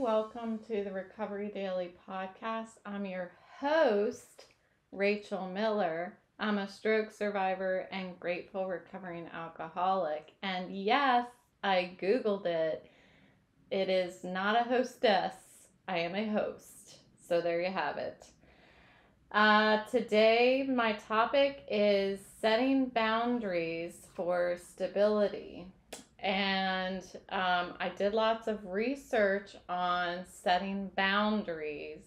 Welcome to the Recovery Daily podcast. I'm your host, Rachel Miller. I'm a stroke survivor and grateful recovering alcoholic. And yes, I Googled it. It is not a hostess, I am a host. So there you have it. Today, my topic is setting boundaries for stability. And I did lots of research on setting boundaries.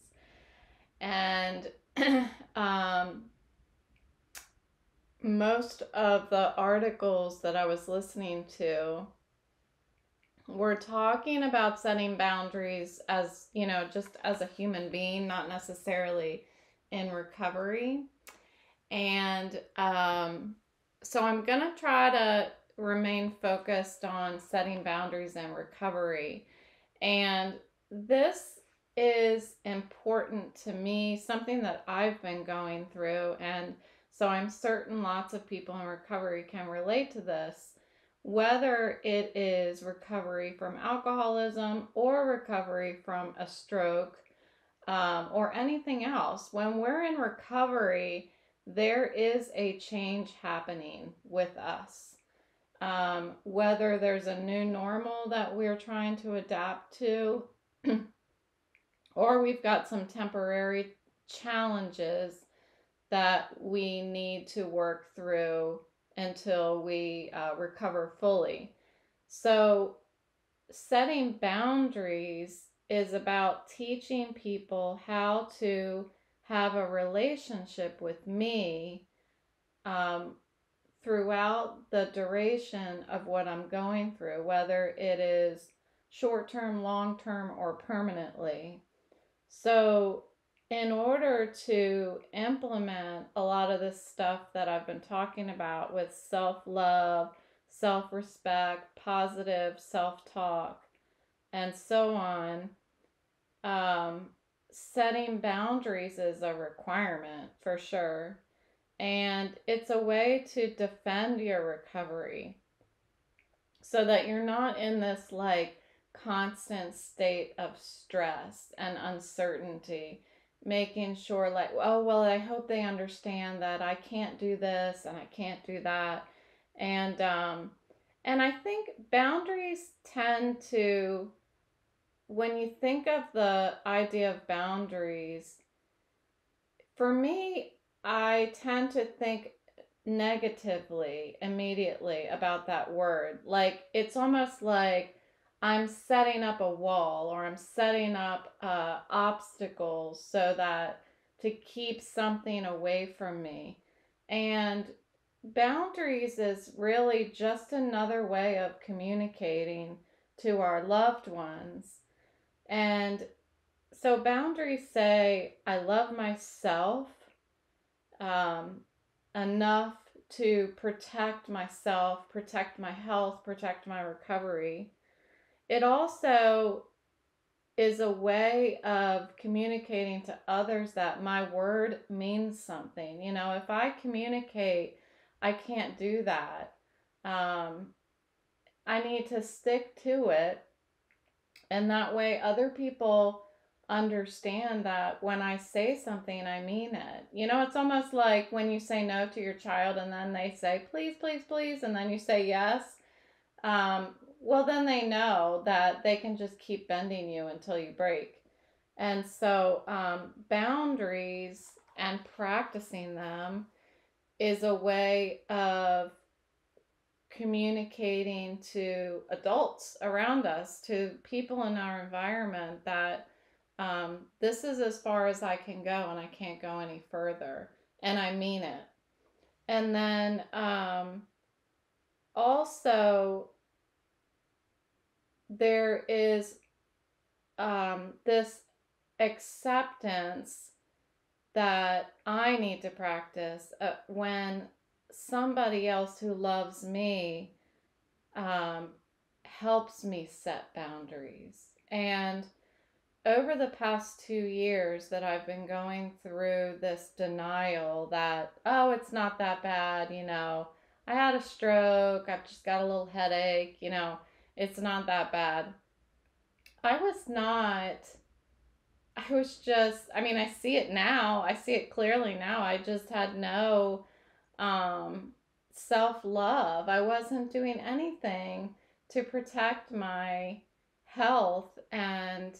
And most of the articles that I was listening to were talking about setting boundaries as, just as a human being, not necessarily in recovery. And so I'm going to try to remain focused on setting boundaries in recovery. And this is important to me, something that I've been going through. And so I'm certain lots of people in recovery can relate to this, whether it is recovery from alcoholism or recovery from a stroke or anything else. When we're in recovery, there is a change happening with us. Whether there's a new normal that we're trying to adapt to, or we've got some temporary challenges that we need to work through until we recover fully. So, setting boundaries is about teaching people how to have a relationship with me throughout the duration of what I'm going through, whether it is short term, long term, or permanently. So, in order to implement a lot of this stuff that I've been talking about with self love, self respect, positive self talk, and so on, setting boundaries is a requirement for sure. And it's a way to defend your recovery so that you're not in this like constant state of stress and uncertainty, making sure like, oh, well, I hope they understand that I can't do this and I can't do that. And I think boundaries tend to, when you think of the idea of boundaries, for me, I tend to think negatively immediately about that word. Like, it's almost like I'm setting up a wall or I'm setting up obstacles so that to keep something away from me. And boundaries is really just another way of communicating to our loved ones. And so boundaries say, I love myself um, enough to protect myself, protect my health, protect my recovery. It also is a way of communicating to others that my word means something. If I communicate, I can't do that. I need to stick to it. And that way, other people understand that when I say something, I mean it. It's almost like when you say no to your child and then they say, please, please, please, and then you say yes. Well, then they know that they can just keep bending you until you break. And so, boundaries and practicing them is a way of communicating to adults around us, to people in our environment, that this is as far as I can go and I can't go any further. And I mean it. And then also, there is this acceptance that I need to practice when somebody else who loves me helps me set boundaries. And over the past 2 years that I've been going through this denial that, oh, it's not that bad, I had a stroke, I've just got a little headache, it's not that bad. I was not, I was just, I mean, I see it now. I see it clearly now. I just had no um, self love. I wasn't doing anything to protect my health. And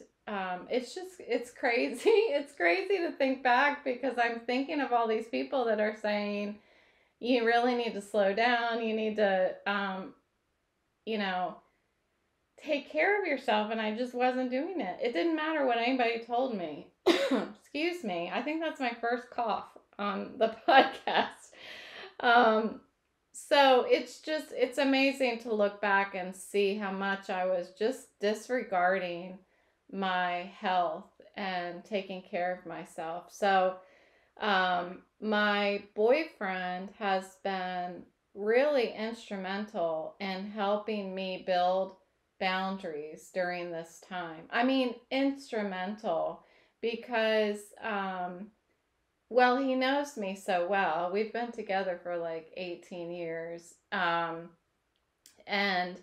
it's just, it's crazy. It's crazy to think back because I'm thinking of all these people that are saying, you really need to slow down. You need to, you know, take care of yourself. And I just wasn't doing it. It didn't matter what anybody told me. Excuse me. I think that's my first cough on the podcast. Um, so it's just, it's amazing to look back and see how much I was just disregarding my health and taking care of myself. So, my boyfriend has been really instrumental in helping me build boundaries during this time. I mean, instrumental because, well, he knows me so well. We've been together for like 18 years. And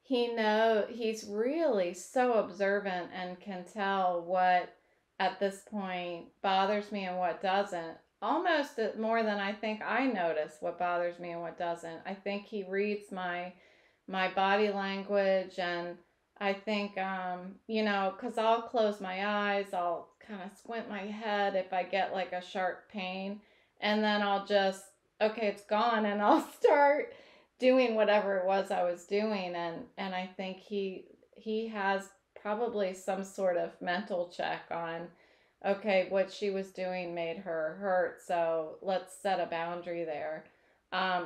he's really so observant and can tell what at this point bothers me and what doesn't. Almost more than I think I notice what bothers me and what doesn't. I think he reads my body language, and I think cuz I'll close my eyes, I'll kind of squint my head if I get like a sharp pain, and then I'll just, okay, it's gone, and I'll start doing whatever it was I was doing. And I think he has probably some sort of mental check on, okay, what she was doing made her hurt, so let's set a boundary there.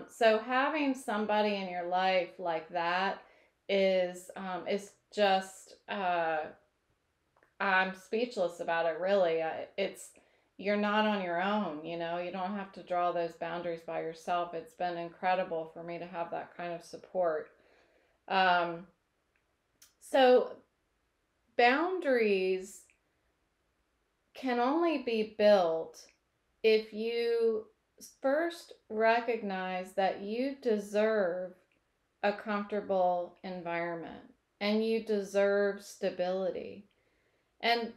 So having somebody in your life like that is just I'm speechless about it. Really, it's you're not on your own. You don't have to draw those boundaries by yourself. It's been incredible for me to have that kind of support. Um, so boundaries can only be built if you first recognize that you deserve a comfortable environment and you deserve stability. And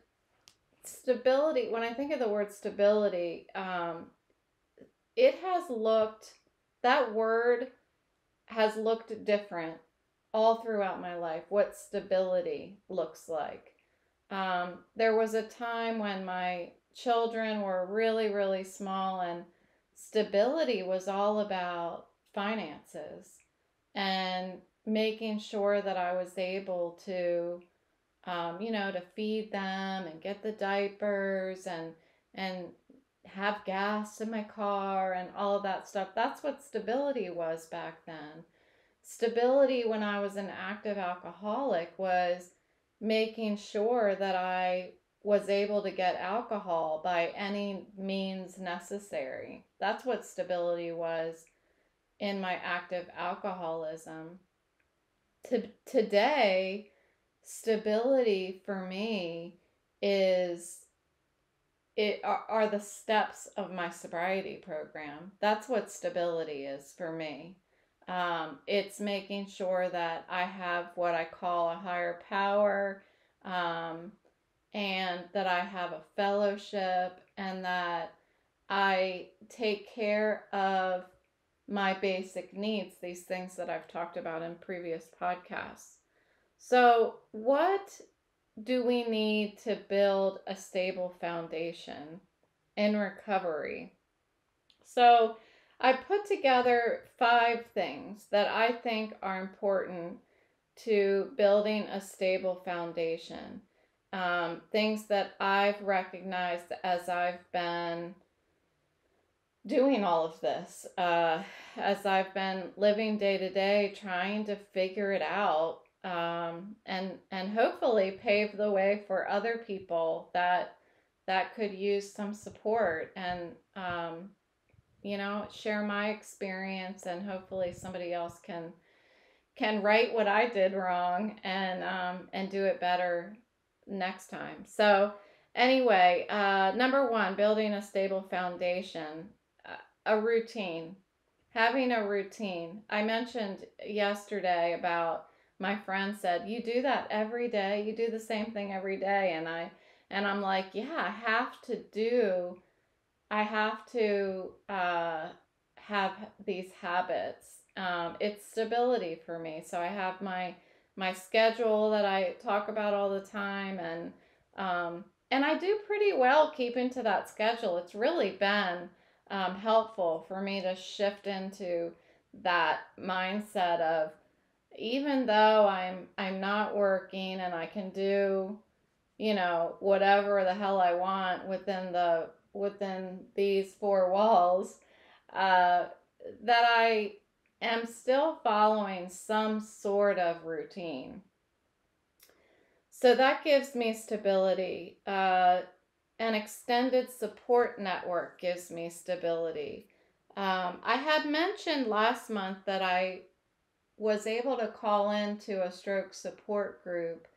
stability, when I think of the word stability, it has looked, that word has looked different all throughout my life, what stability looks like. There was a time when my children were really, really small, and stability was all about finances and making sure that I was able to feed them and get the diapers and have gas in my car and all of that stuff. That's what stability was back then. Stability when I was an active alcoholic was making sure that I was able to get alcohol by any means necessary. That's what stability was in my active alcoholism. Today, stability for me is it are the steps of my sobriety program. That's what stability is for me. It's making sure that I have what I call a higher power, um, and that I have a fellowship, and that I take care of my basic needs, these things that I've talked about in previous podcasts. So, what do we need to build a stable foundation in recovery? So, I put together 5 things that I think are important to building a stable foundation. Things that I've recognized as I've been doing all of this, as I've been living day to day, trying to figure it out, and hopefully pave the way for other people that could use some support, and share my experience, and hopefully somebody else can right what I did wrong, and do it better next time. So anyway, number 1, building a stable foundation, a routine. Having a routine. I mentioned yesterday about my friend said, "You do that every day. You do the same thing every day." And I'm like, "Yeah, I have to have these habits. It's stability for me. So I have my schedule that I talk about all the time, um, and I do pretty well keeping to that schedule. It's really been helpful for me to shift into that mindset of, even though I'm not working and I can do, whatever the hell I want within these four walls, uh, that I am still following some sort of routine. So that gives me stability. An extended support network gives me stability. I had mentioned last month that I was able to call into a stroke support group,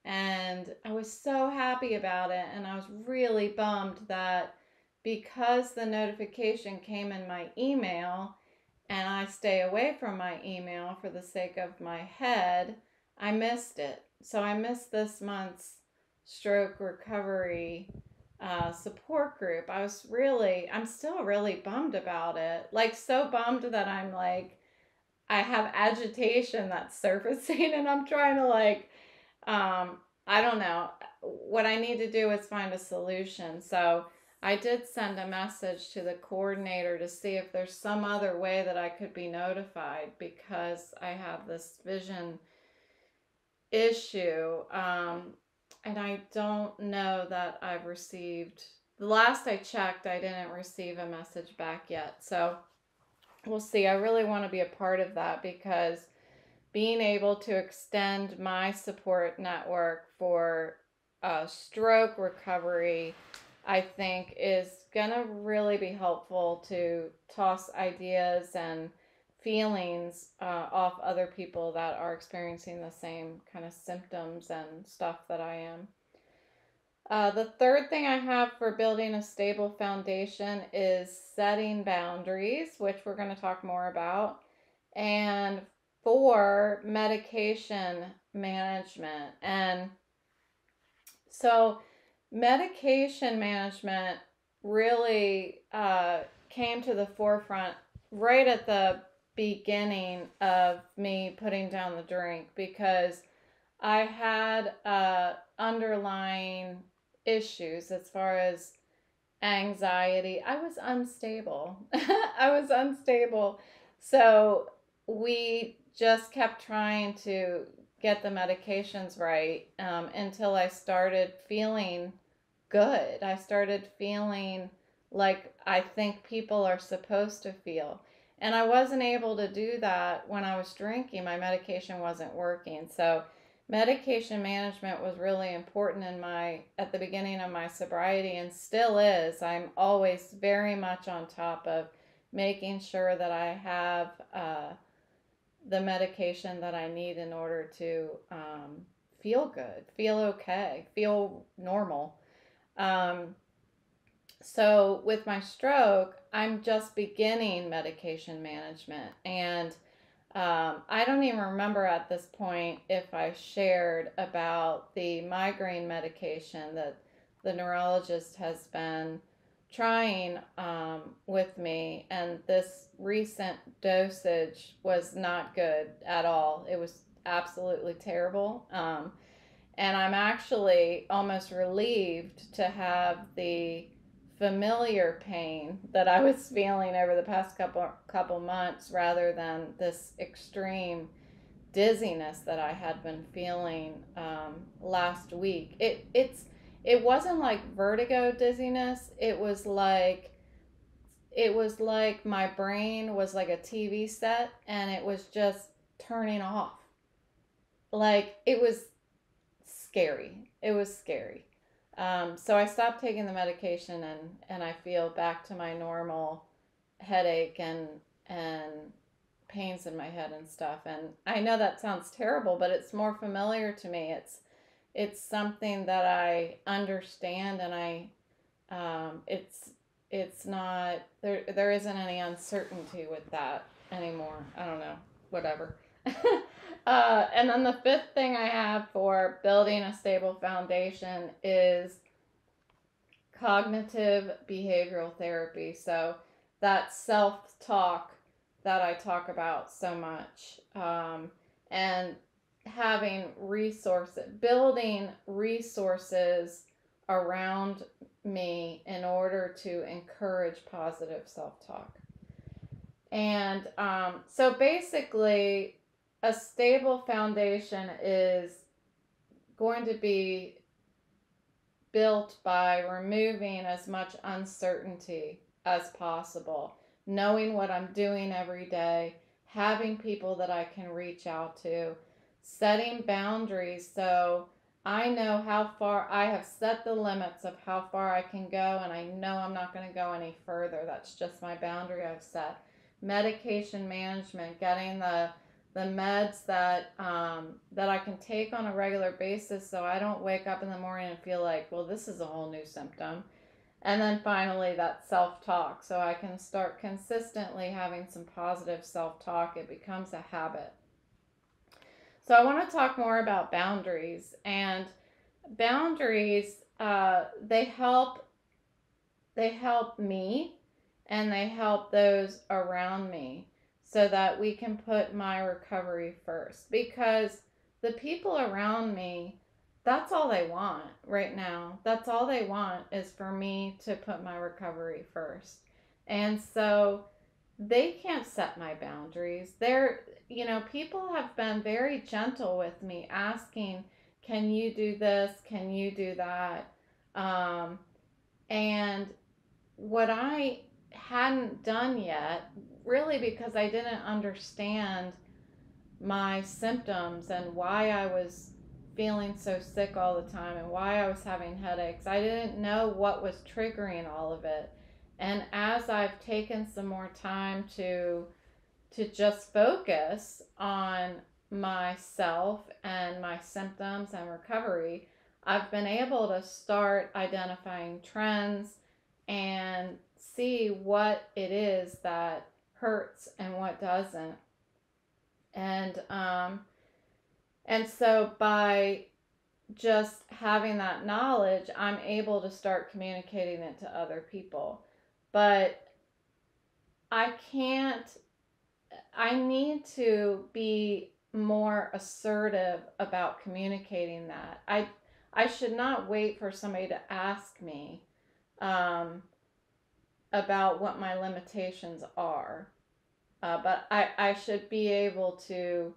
and I was so happy about it. And I was really bummed that, because the notification came in my email and I stay away from my email for the sake of my head, I missed it. So I missed this month's stroke recovery support group. I'm still really bummed about it. Like, so bummed that I'm like, I have agitation that's surfacing, and I'm trying to, like, I don't know. What I need to do is find a solution. So I did send a message to the coordinator to see if there's some other way that I could be notified, because I have this vision issue. And I don't know that I've received, the last I checked, I didn't receive a message back yet. So we'll see. I really want to be a part of that, because being able to extend my support network for stroke recovery, I think, is going to really be helpful to toss ideas and feelings off other people that are experiencing the same kind of symptoms and stuff that I am. The third thing I have for building a stable foundation is setting boundaries, which we're going to talk more about. And 4, medication management. And so medication management really came to the forefront right at the beginning of me putting down the drink, because I had underlying issues as far as anxiety. I was unstable. I was unstable. So we just kept trying to get the medications right, until I started feeling good. I started feeling like I think people are supposed to feel. And I wasn't able to do that when I was drinking. My medication wasn't working. So medication management was really important at the beginning of my sobriety, and still is. I'm always very much on top of making sure that I have the medication that I need in order to feel good, feel okay, feel normal. Um, so with my stroke, I'm just beginning medication management, and I don't even remember at this point if I shared about the migraine medication that the neurologist has been trying with me, and this recent dosage was not good at all. It was absolutely terrible. And I'm actually almost relieved to have the familiar pain that I was feeling over the past couple months, rather than this extreme dizziness that I had been feeling last week. It wasn't like vertigo dizziness. It was like my brain was like a TV set, and it was just turning off. Like, it was scary. It was scary. So I stopped taking the medication, and I feel back to my normal headache and pains in my head and stuff. And I know that sounds terrible, but it's more familiar to me. It's something that I understand, and it's not there. There isn't any uncertainty with that anymore. I don't know. Whatever. And then the fifth thing I have for building a stable foundation is cognitive behavioral therapy. So that self talk that I talk about so much, and having resources, building resources around me in order to encourage positive self talk. And so basically, a stable foundation is going to be built by removing as much uncertainty as possible, knowing what I'm doing every day, having people that I can reach out to, setting boundaries so I know how far I have set the limits of how far I can go, and I know I'm not going to go any further. That's just my boundary I've set. Medication management, getting the meds that I can take on a regular basis so I don't wake up in the morning and feel like, well, this is a whole new symptom. And then finally, that self talk. So I can start consistently having some positive self talk. It becomes a habit. So I want to talk more about boundaries. And boundaries, they help me and they help those around me so that we can put my recovery first, because the people around me, that's all they want right now. That's all they want is for me to put my recovery first. And so they can't set my boundaries. People have been very gentle with me, asking, can you do this? Can you do that? And what I hadn't done yet, really because I didn't understand my symptoms and why I was feeling so sick all the time and why I was having headaches. I didn't know what was triggering all of it. And as I've taken some more time to just focus on myself and my symptoms and recovery, I've been able to start identifying trends and see what it is that hurts and what doesn't. And so by just having that knowledge, I'm able to start communicating it to other people. But I can't, I need to be more assertive about communicating that. I should not wait for somebody to ask me about what my limitations are. But I should be able to,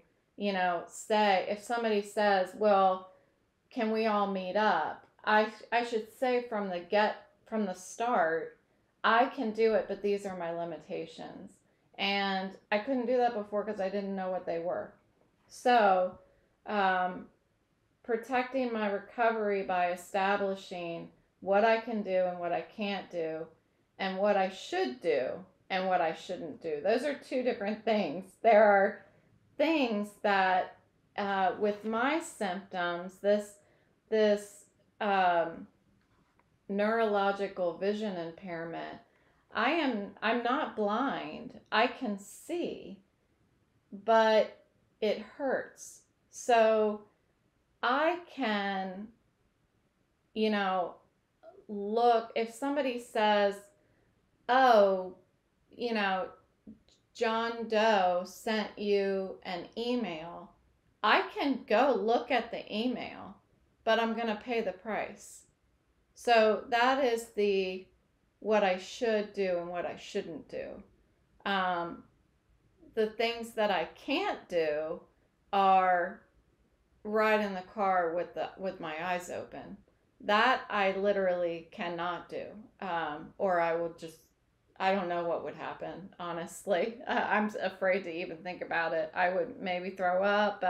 say, if somebody says, well, can we all meet up? I should say from the start, I can do it, but these are my limitations. And I couldn't do that before because I didn't know what they were. So, protecting my recovery by establishing what I can do and what I can't do, and what I should do and what I shouldn't do. Those are two different things. There are things that, with my symptoms, this neurological vision impairment, I'm not blind. I can see, but it hurts. So I can, look, if somebody says, oh, John Doe sent you an email, I can go look at the email, but I'm going to pay the price. So that is what I should do and what I shouldn't do. The things that I can't do are ride in the car with my eyes open. That I literally cannot do, or I don't know what would happen, honestly. I'm afraid to even think about it. I would maybe throw up.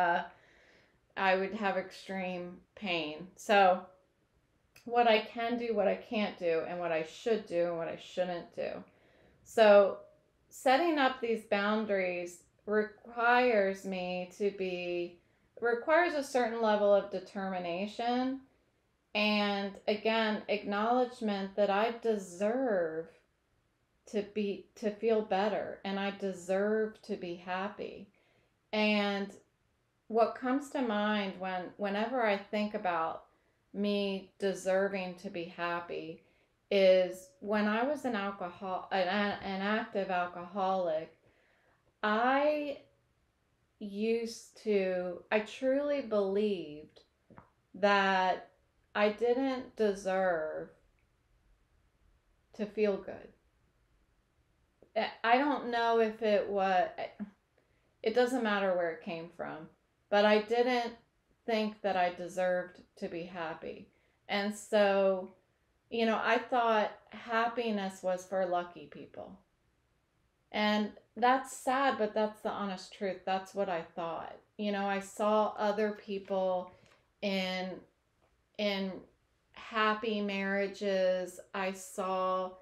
I would have extreme pain. So, what I can do, what I can't do, and what I should do, and what I shouldn't do. So, setting up these boundaries requires a certain level of determination, and again, acknowledgement that I deserve to feel better, and I deserve to be happy. And what comes to mind whenever I think about me deserving to be happy is when I was an active alcoholic. I I truly believed that I didn't deserve to feel good. I don't know if it doesn't matter where it came from, but I didn't think that I deserved to be happy. And so, I thought happiness was for lucky people. And that's sad, but that's the honest truth. That's what I thought. I saw other people in in happy marriages. I saw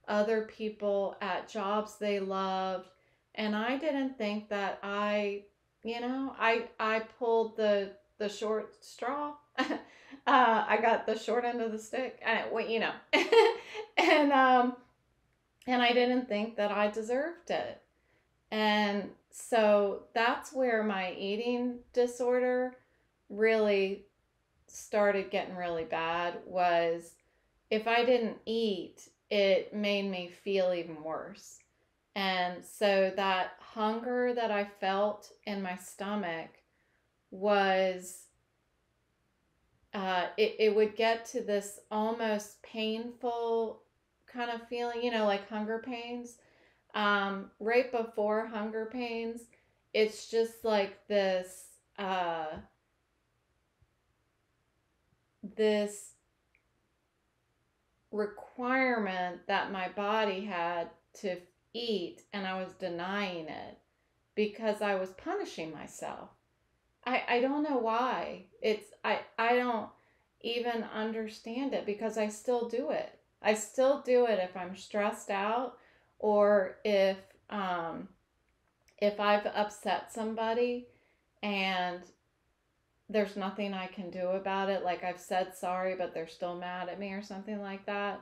other people at jobs they loved, and I didn't think that I pulled the short straw. I got the short end of the stick. And and I didn't think that I deserved it. And so that's where my eating disorder really started getting really bad. Was if I didn't eat, it made me feel even worse. And so that hunger that I felt in my stomach was, it would get to this almost painful kind of feeling, like hunger pains. Right before hunger pains, it's just like this requirement that my body had to eat, and I was denying it because I was punishing myself. I don't know why. I don't even understand it because I still do it. I still do it if I'm stressed out, or if I've upset somebody and there's nothing I can do about it, like I've said sorry, but they're still mad at me or something like that,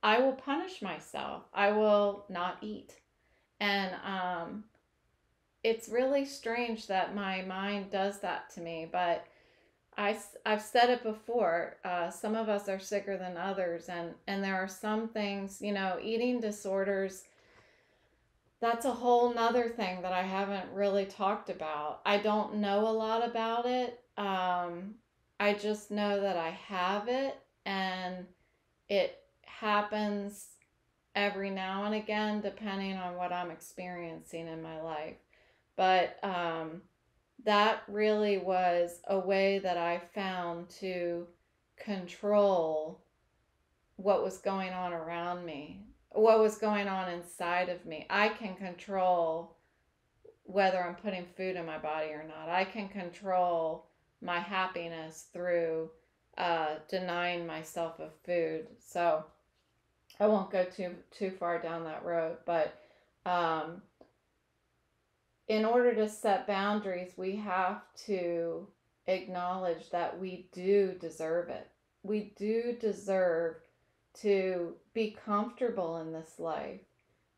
I will punish myself. I will not eat. And it's really strange that my mind does that to me, but I've said it before. Some of us are sicker than others, and there are some things, eating disorders. That's a whole nother thing that I haven't really talked about. I don't know a lot about it. I just know that I have it, and it happens every now and again, depending on what I'm experiencing in my life. But that really was a way that I found to control what was going on around me, what was going on inside of me. I can control whether I'm putting food in my body or not. I can control my happiness through denying myself of food. So I won't go too far down that road, but um, in order to set boundaries, we have to acknowledge that we do deserve it. We do deserve to be comfortable in this life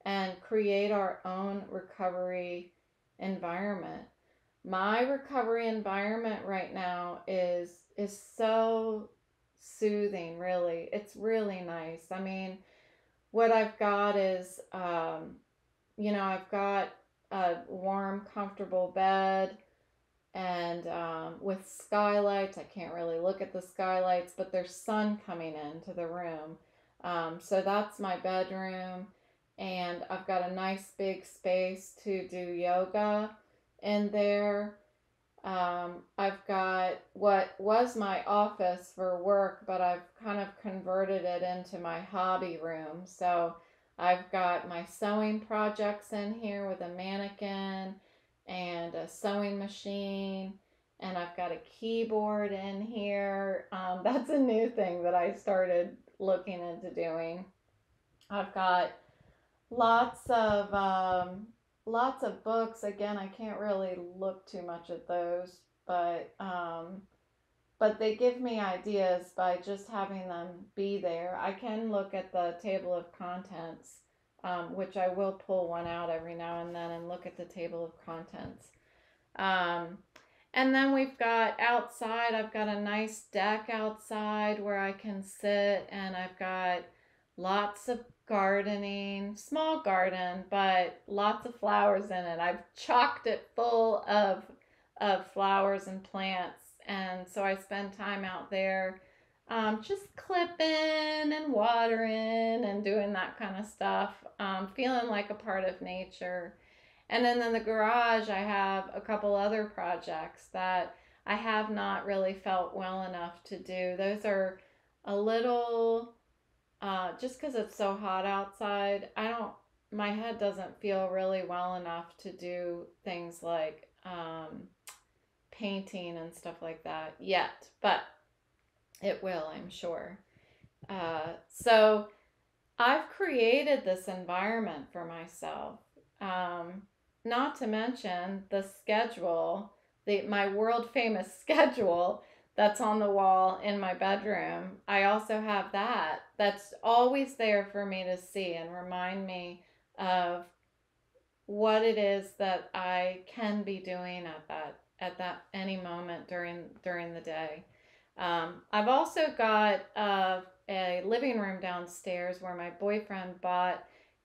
and create our own recovery environment. My recovery environment right now is so soothing, really. It's really nice. I mean, what I've got is I've got a warm, comfortable bed, and with skylights. I can't really look at the skylights, but there's sun coming into the room. So that's my bedroom, and I've got a nice big space to do yoga in there. I've got what was my office for work, but I've kind of converted it into my hobby room. So I've got my sewing projects in here with a mannequin and a sewing machine, and I've got a keyboard in here. That's a new thing that I started looking into doing. I've got lots of lots of books. Again, I can't really look too much at those, but they give me ideas by just having them be there. I can look at the table of contents, which I will pull one out every now and then and look at the table of contents. Um, And then we've got outside, I've got a nice deck outside where I can sit, and I've got lots of gardening, small garden, but lots of flowers in it. I've chocked it full of flowers and plants, and so I spend time out there, just clipping and watering and doing that kind of stuff, feeling like a part of nature. And then in the garage, I have a couple other projects that I have not really felt well enough to do. Those are a little, just because it's so hot outside, my head doesn't feel really well enough to do things like painting and stuff like that yet, but it will, I'm sure. So I've created this environment for myself. Um, Not to mention the schedule, my world famous schedule that's on the wall in my bedroom. I also have that. That's always there for me to see and remind me of what it is that I can be doing at that any moment during the day. I've also got a living room downstairs where my boyfriend bought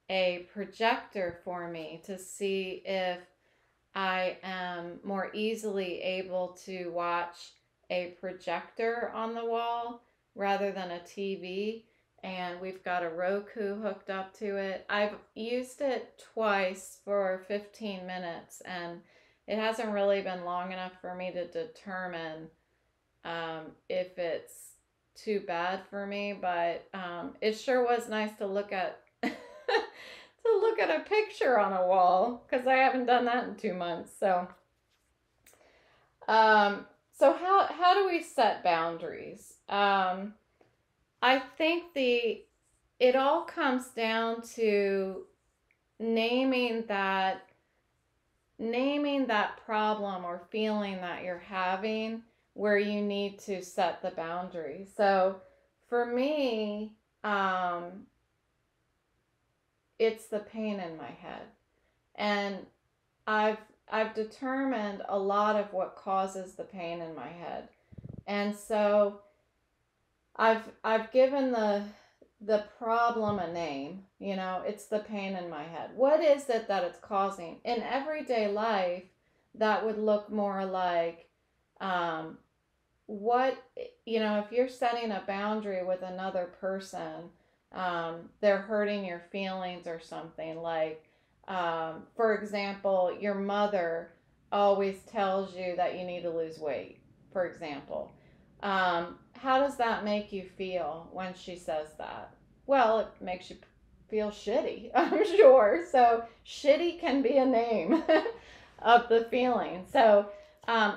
a projector for me to see if I am more easily able to watch a projector on the wall rather than a TV. And we've got a Roku hooked up to it. I've used it twice for 15 minutes, and it hasn't really been long enough for me to determine if it's too bad for me, but it sure was nice to look at to look at a picture on a wall because I haven't done that in 2 months. Um, so how do we set boundaries? I think the it all comes down to naming that naming that problem or feeling that you're having where you need to set the boundary. So for me, it's the pain in my head. And I've I've determined a lot of what causes the pain in my head. And so I've given the problem a name. It's the pain in my head. What is it that it's causing? In everyday life, that would look more like um, what, if you're setting a boundary with another person, they're hurting your feelings or something. Like, for example, your mother always tells you that you need to lose weight, for example. How does that make you feel when she says that? Well, it makes you feel shitty, I'm sure. So, shitty can be a name of the feeling. So,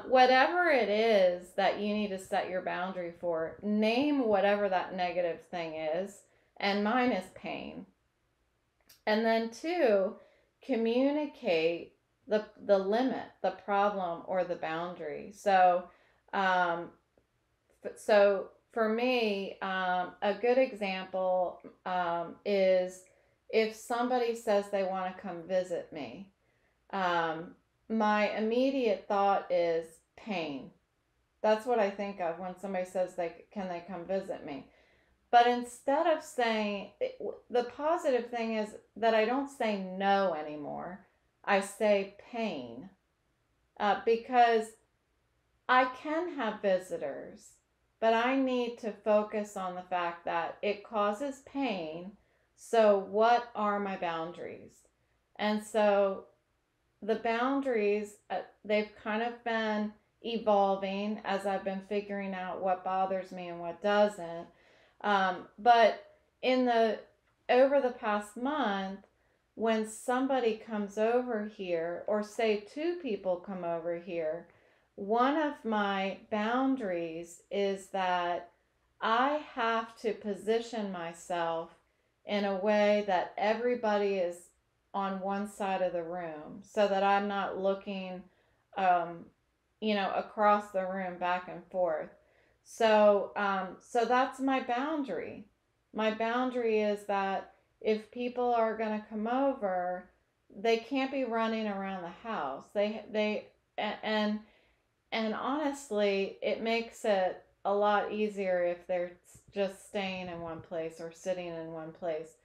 whatever it is that you need to set your boundary for, name whatever that negative thing is. And mine is pain. And then, two, communicate the limit, the problem, or the boundary. Um, so for me, a good example is if somebody says they want to come visit me. Um, my immediate thought is pain. That's what I think of when somebody says they come visit me. But instead of saying, the positive thing is that I don't say no anymore. I say pain, because I can have visitors, but I need to focus on the fact that it causes pain. So, what are my boundaries? And so, the boundaries, they've kind of been evolving as I've been figuring out what bothers me and what doesn't. But in the over the past month, when somebody comes over here, or say two people come over here, one of my boundaries is that I have to position myself in a way that everybody is on one side of the room so that I'm not looking, um, across the room back and forth. So that's my boundary. My boundary is that if people are going to come over, they can't be running around the house. And And honestly, it makes it a lot easier if they're just staying in one place or sitting in one place.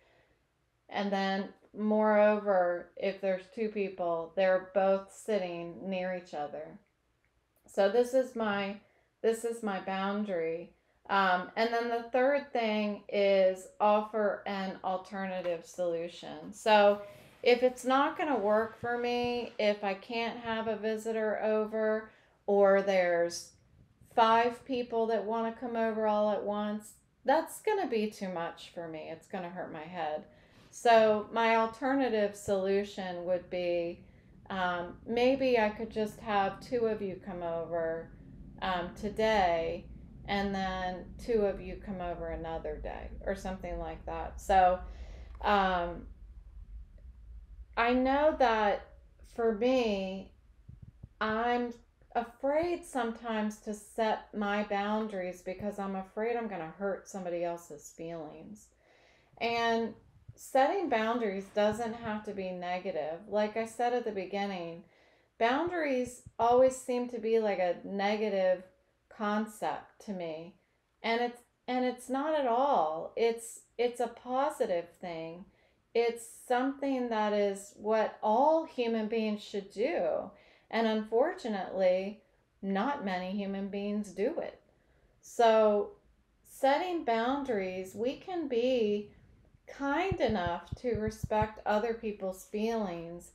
And then, moreover, if there's two people, they're both sitting near each other. So this is my boundary. And then the third thing is offer an alternative solution. So if it's not going to work for me, if I can't have a visitor over, or there's 5 people that want to come over all at once, that's going to be too much for me. It's going to hurt my head. So my alternative solution would be, maybe I could just have 2 of you come over today, and then 2 of you come over another day, or something like that. So um, I know that for me, I'm afraid sometimes to set my boundaries because I'm afraid I'm going to hurt somebody else's feelings. And setting boundaries doesn't have to be negative. Like I said at the beginning, boundaries always seem to be like a negative concept to me. And it's not at all. It's a positive thing. It's something that is what all human beings should do. And unfortunately, not many human beings do it. So, setting boundaries, we can be kind enough to respect other people's feelings,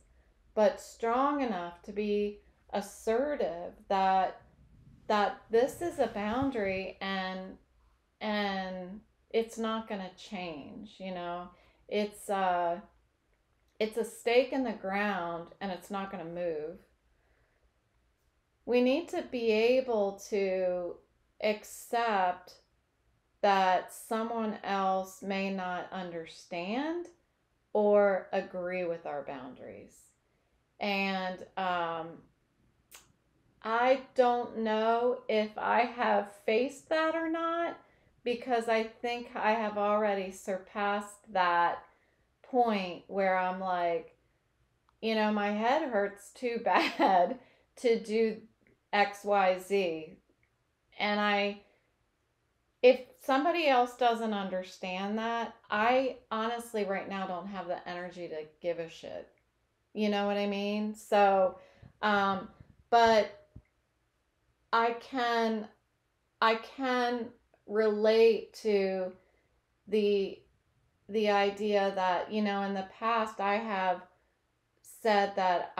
but strong enough to be assertive that this is a boundary, and it's not going to change. It's it's a stake in the ground, and it's not going to move. We need to be able to accept that someone else may not understand or agree with our boundaries. And I don't know if I have faced that or not, because I think I have already surpassed that point where I'm like, my head hurts too bad to do XYZ. And if somebody else doesn't understand that, I honestly right now don't have the energy to give a shit. You know what I mean? So, um, but I can I can relate to the the idea that, in the past I have said that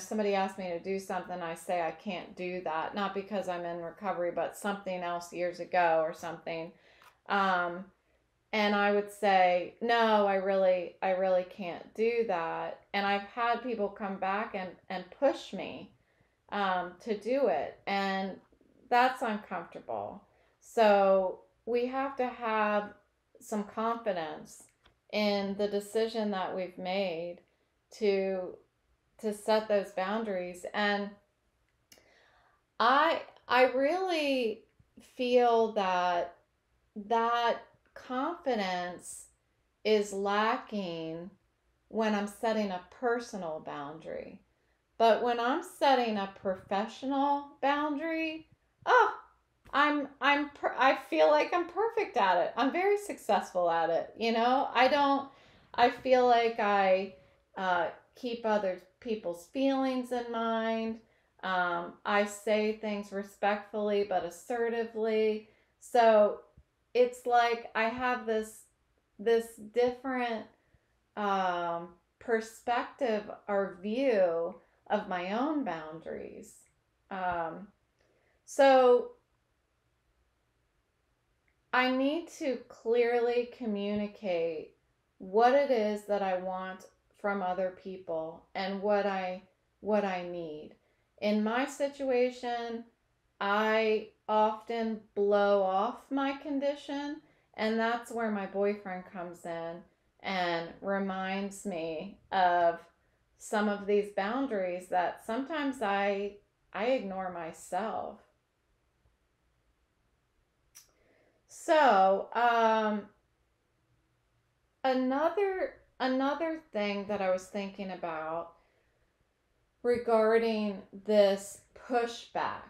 somebody asked me to do something, I say I can't do that, not because I'm in recovery, but something else years ago or something. Um, and I would say, no, I really can't do that. And I've had people come back and push me to do it. And that's uncomfortable. So we have to have some confidence in the decision that we've made to to set those boundaries. And I really feel that confidence is lacking when I'm setting a personal boundary. But when I'm setting a professional boundary, oh, I feel like I'm perfect at it. I'm very successful at it. I feel like I keep other people's feelings in mind. I say things respectfully but assertively. So it's like I have this different perspective or view of my own boundaries. Um, so I need to clearly communicate what it is that I want from other people and what I need. In my situation, I often blow off my condition, and that's where my boyfriend comes in and reminds me of some of these boundaries that sometimes I ignore myself. So, another thing that I was thinking about regarding this pushback.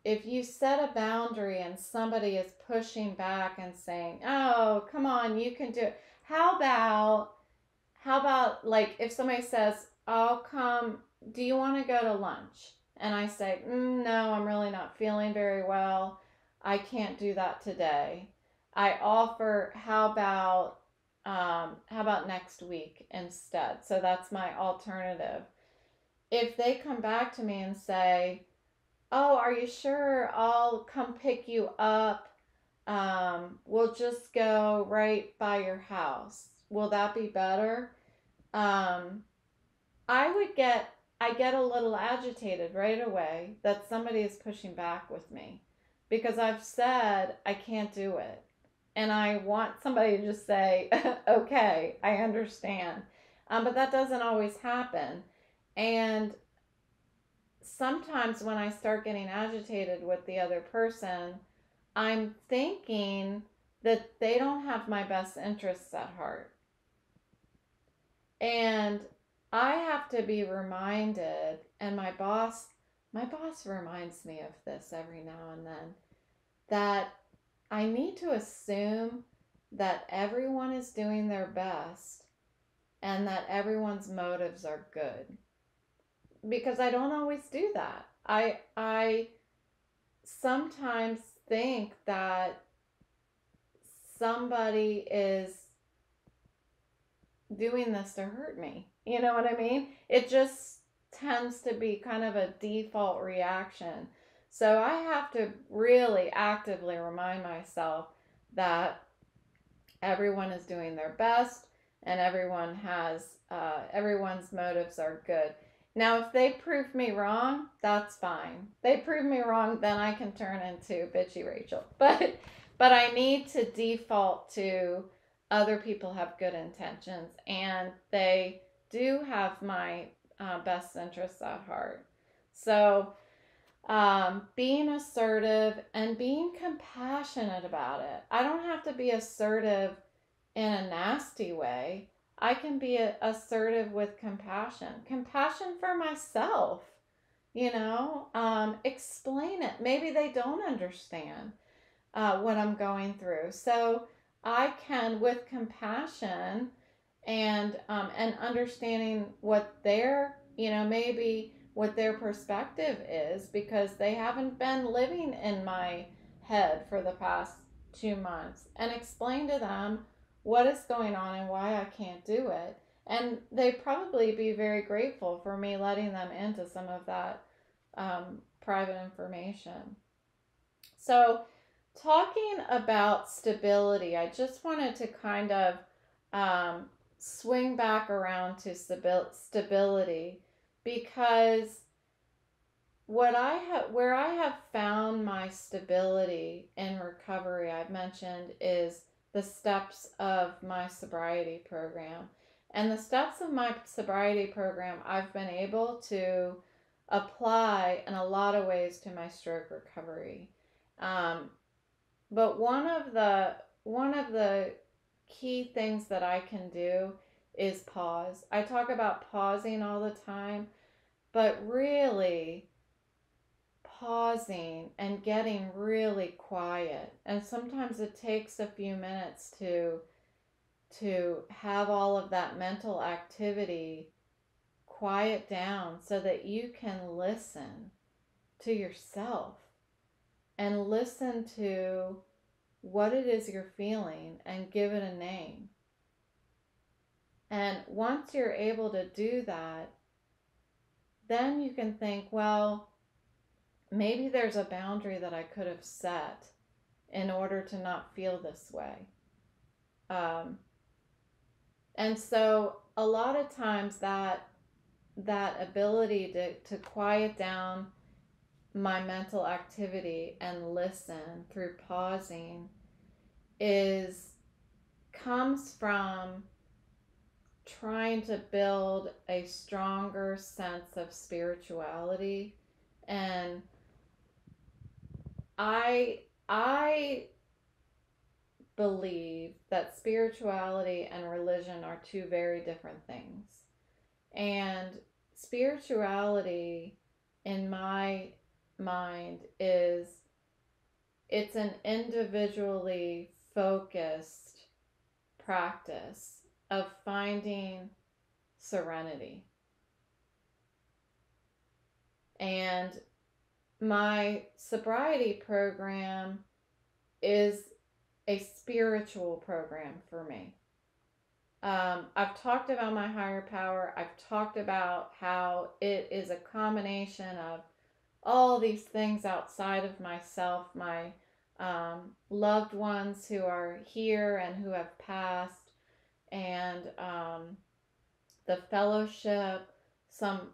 If you set a boundary and somebody is pushing back and saying, "Oh, come on, you can do it." How about like if somebody says, "I'll come, do you want to go to lunch?" And I say, "No, I'm really not feeling very well. I can't do that today." I offer, how about next week instead? So that's my alternative. If they come back to me and say, "Oh, are you sure? I'll come pick you up. We'll just go right by your house. Will that be better?" Um, I would get I get a little agitated right away that somebody is pushing back with me because I've said I can't do it. And I want somebody to just say, "Okay, I understand." But that doesn't always happen. And sometimes when I start getting agitated with the other person, I'm thinking that they don't have my best interests at heart. And I have to be reminded, and my boss reminds me of this every now and then, that I need to assume that everyone is doing their best and that everyone's motives are good, because I don't always do that. I sometimes think that somebody is doing this to hurt me. You know what I mean? It just tends to be kind of a default reaction. So I have to really actively remind myself that everyone is doing their best and everyone's motives are good. Now, if they prove me wrong, that's fine. They prove me wrong, then I can turn into bitchy Rachel. But I need to default to other people have good intentions and they do have my best interests at heart. So being assertive and being compassionate about it. I don't have to be assertive in a nasty way. I can be assertive with compassion. Compassion for myself, explain it. Maybe they don't understand what I'm going through. So I can, with compassion and understanding what maybe what their perspective is, because they haven't been living in my head for the past 2 months, and explain to them what is going on and why I can't do it. And they'd probably be very grateful for me letting them into some of that private information. So, talking about stability, I just wanted to kind of um, swing back around to stability, because where I have found my stability in recovery, I've mentioned, is the steps of my sobriety program. And the steps of my sobriety program, I've been able to apply in a lot of ways to my stroke recovery. Um, but one of the key things that I can do is pause. I talk about pausing all the time, but really pausing and getting really quiet. And sometimes it takes a few minutes to have all of that mental activity quiet down so that you can listen to yourself and listen to what it is you're feeling and give it a name. And once you're able to do that, then you can think, well, maybe there's a boundary that I could have set in order to not feel this way. Um, and so a lot of times that ability to quiet down my mental activity and listen through pausing is comes from trying to build a stronger sense of spirituality. And I believe that spirituality and religion are two very different things. And spirituality in my mind is it's an individually focused practice of finding serenity. And my sobriety program is a spiritual program for me. I've talked about my higher power. I've talked about how it is a combination of all these things outside of myself, my loved ones who are here and who have passed, and the fellowship, some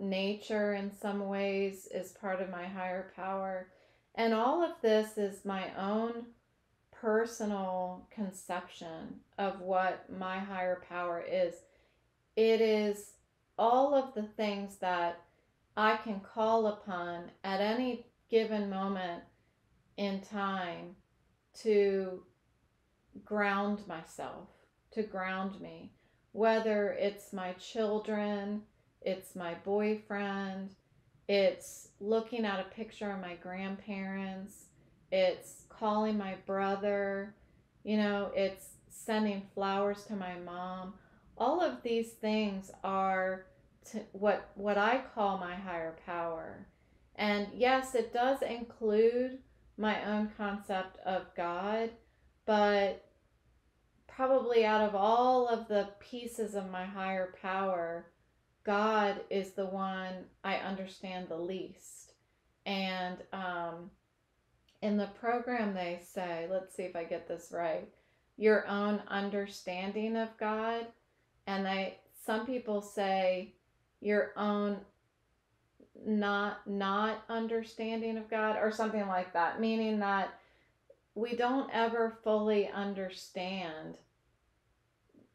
nature in some ways is part of my higher power. And all of this is my own personal conception of what my higher power is. It is all of the things that I can call upon at any given moment in time to ground myself, to ground me, whether it's my children, it's my boyfriend, it's looking at a picture of my grandparents, it's calling my brother, it's sending flowers to my mom. All of these things are what I call my higher power. And yes, it does include my own concept of God, but probably out of all of the pieces of my higher power, God is the one I understand the least. And in the program, they say, let's see if I get this right, your own understanding of God. And some people say your own not understanding of God, or something like that, meaning that we don't ever fully understand.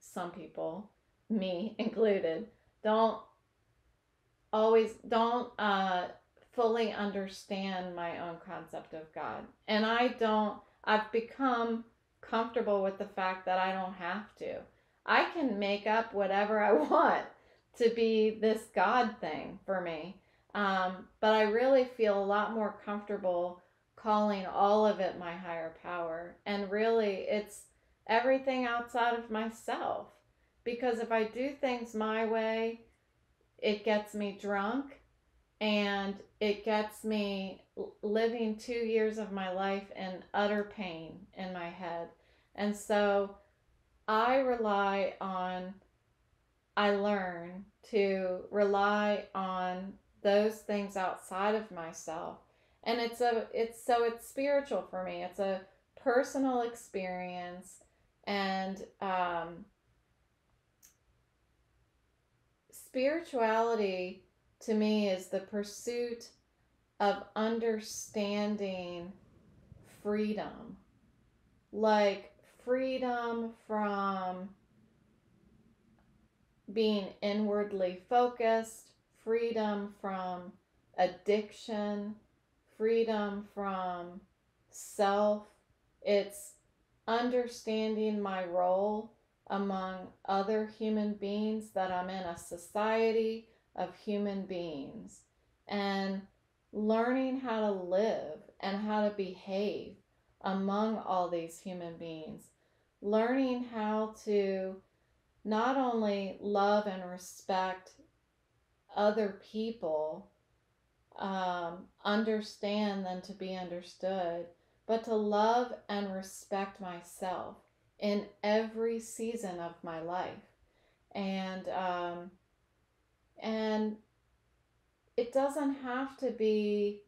Some people, me included, don't don't fully understand my own concept of God. And I've become comfortable with the fact that I don't have to. I can make up whatever I want to be this God thing for me. But I really feel a lot more comfortable calling all of it my higher power. And really, it's everything outside of myself. Because if I do things my way, it gets me drunk, and it gets me living 2 years of my life in utter pain in my head. And so I learn to rely on those things outside of myself. And it's spiritual for me. It's a personal experience. And spirituality to me is the pursuit of understanding freedom, like freedom from being inwardly focused, freedom from addiction, freedom from self. It's understanding my role among other human beings, that I'm in a society of human beings, and learning how to live and how to behave among all these human beings, learning how to not only love and respect other people, understand them to be understood, but to love and respect myself in every season of my life. And it doesn't have to be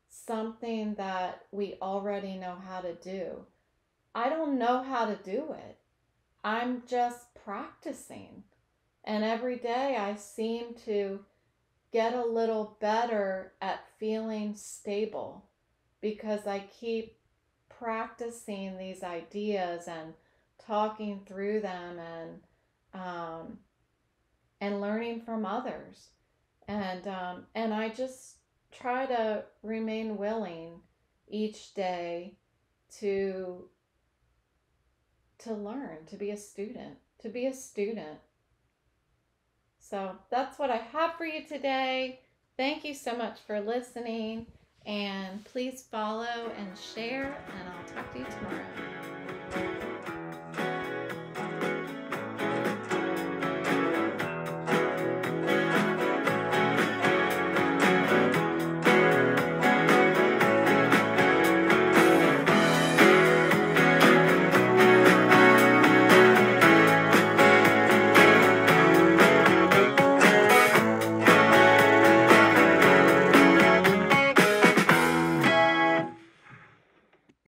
something that we already know how to do. I don't know how to do it. I'm just practicing. And every day I seem to get a little better at feeling stable, because I keep practicing these ideas and talking through them, and learning from others. And I just try to remain willing each day to learn, to be a student. So that's what I have for you today. Thank you so much for listening. And please follow and share. And I'll talk to you tomorrow.